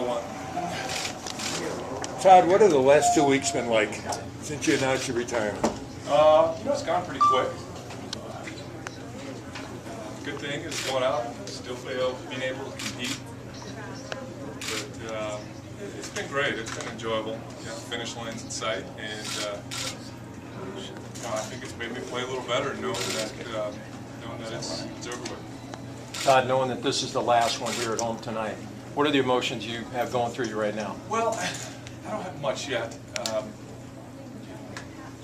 101. Todd, what have the last 2 weeks been like since you announced your retirement? It's gone pretty quick. Good thing is going out, still being able to compete. But it's been great. It's been enjoyable. Finish line's in sight, and I think it's made me play a little better, knowing that it's over with. Todd, knowing that this is the last one here at home tonight, what are the emotions you have going through you right now? Well, I don't have much yet.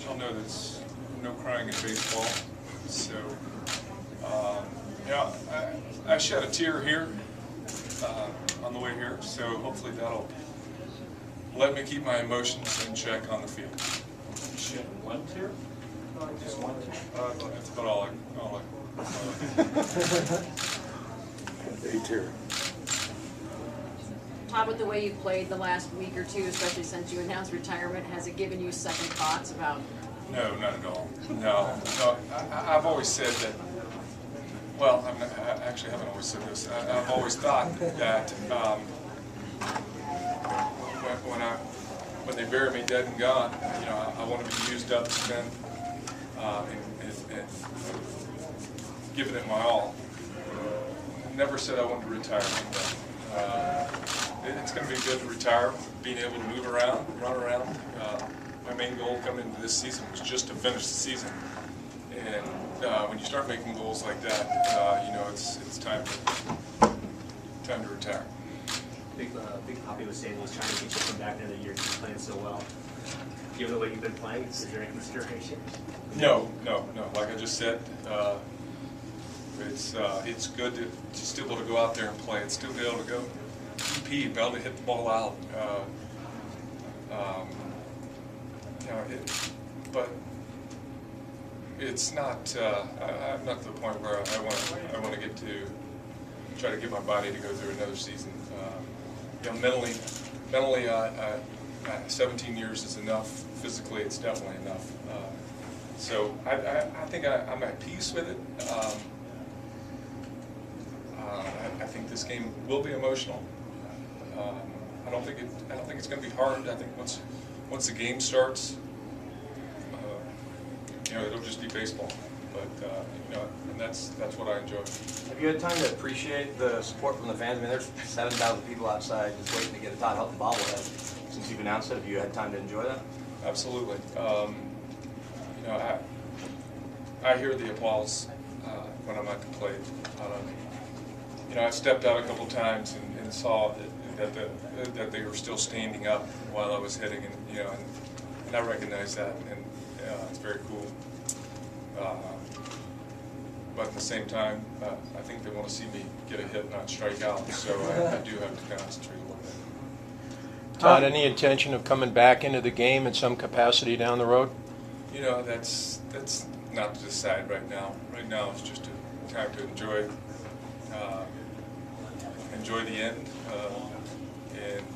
Y'all know there's no crying in baseball, so I shed a tear here on the way here, so hopefully that'll let me keep my emotions in check on the field. You shed one tear? Just one tear? That's about all I A tear. Todd, with the way you've played the last week or two, especially since you announced retirement, has it given you second thoughts about? No, not at all. No. I've always said that. Well, I actually haven't always said this. I've always thought that when they bury me dead and gone, I want to be used up, spent, and giving it my all. Never said I wanted to retire. It's going to be good to retire, being able to move around, run around. My main goal coming into this season was just to finish the season. And when you start making goals like that, it's time to retire. Big Poppy was saying he's trying to get you to come back another year because you're playing so well. Given the way you've been playing, is there any consideration? No. Like I just said, it's good to still be able to go out there and play. It's still be able to go compete, be able to hit the ball out. But it's not. I'm not to the point where I want to get to try to get my body to go through another season. Mentally, 17 years is enough. Physically, it's definitely enough. So I think I'm at peace with it. I think this game will be emotional. I don't think it's going to be hard. I think once the game starts, it'll just be baseball. But and that's what I enjoy. Have you had time to appreciate the support from the fans? I mean, there's 7,000 people outside just waiting to get a Todd Helton bobblehead since you've announced it. Have you had time to enjoy that? Absolutely. I hear the applause when I'm at the plate. I stepped out a couple times and saw that they were still standing up while I was hitting, and I recognize that, and it's very cool. But at the same time, I think they want to see me get a hit, not strike out, so I do have to concentrate a little bit. Todd, any intention of coming back into the game in some capacity down the road? That's not to decide right now. Right now, it's just a time to enjoy the end, and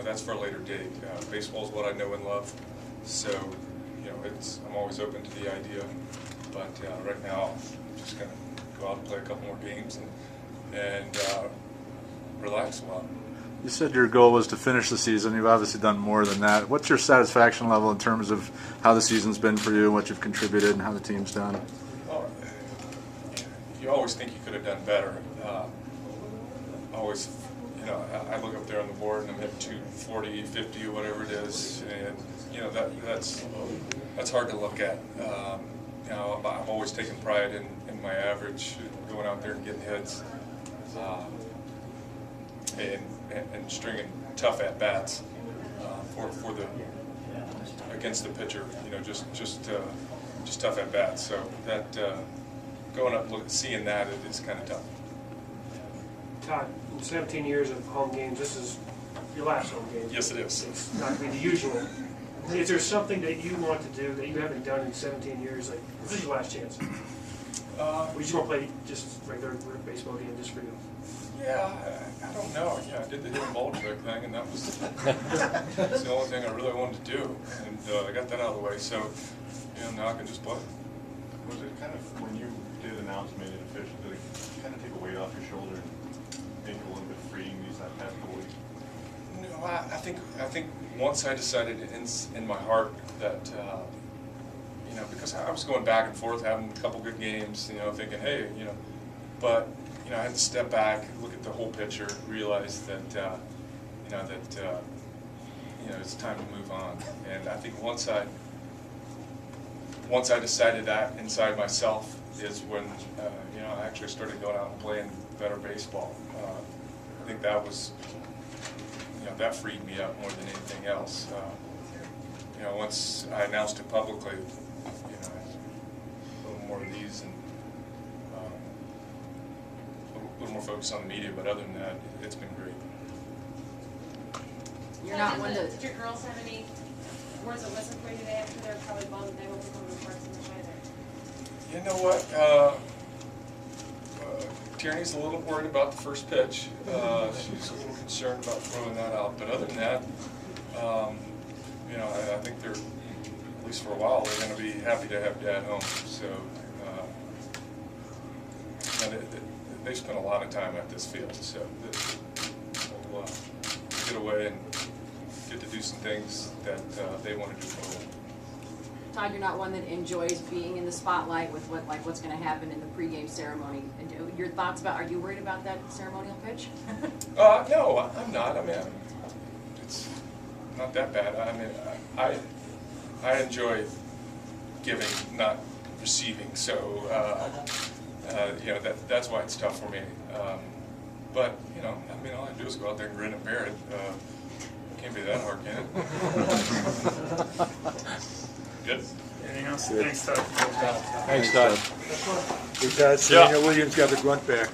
that's for a later date. Baseball is what I know and love, so I'm always open to the idea. But right now, I'm just going to go out and play a couple more games and relax a while. You said your goal was to finish the season. You've obviously done more than that. What's your satisfaction level in terms of how the season's been for you, what you've contributed, and how the team's done? Well, you always think you could have done better. Always, I look up there on the board and I'm hitting 240, 50, or whatever it is, and that's hard to look at. I've always taken pride in my average, going out there and getting hits, and stringing tough at bats for the against the pitcher. Just tough at bats. So that going up, seeing that, it is kind of tough. Todd, in 17 years of home games, this is your last home game. Yes, it is. It's not going to be the usual. Is there something that you want to do that you haven't done in 17 years? Like, this is your last chance. We just want to play just regular baseball game just for you. Yeah, I don't know. Yeah, I did the hidden ball trick thing, and that was that's the only thing I really wanted to do, and I got that out of the way. So, now I can just play. Was it kind of, when you did announce, made it official, did it kind of take a weight off your shoulder and make it a little bit freeing these past couple weeks? think once I decided in my heart that, you know, because I was going back and forth, having a couple good games, you know, thinking, hey, you know, but, you know, I had to step back, look at the whole picture, realize that, you know, it's time to move on. And I think once I decided that inside myself is when, you know, I actually started going out and playing better baseball. I think that was, you know, that freed me up more than anything else. You know, once I announced it publicly, you know, a little more of these and a little more focus on the media, but other than that, it's been great. You're not one to, Did your girls have any words of wisdom for you today? After they're probably bummed they won't be coming to parts in the weather. You know what? Tierney's a little worried about the first pitch. She's a little concerned about throwing that out. But other than that, you know, I think they're, at least for a while, they're going to be happy to have Dad home. So, you know, they spent a lot of time at this field. So we'll get away and get to do some things that they want to do for a while. Todd, you're not one that enjoys being in the spotlight with what's going to happen in the pregame ceremony. And your thoughts about, are you worried about that ceremonial pitch? No, I'm not. I mean, it's not that bad. I mean, I enjoy giving, not receiving. So, you know, that's why it's tough for me. But, you know, I mean, all I do is go out there and grin and bear it. Can't be that hard, can it? Good. Anything else? Good. Thanks, Todd. Thanks, Todd. Because Serena Williams got the grunt back.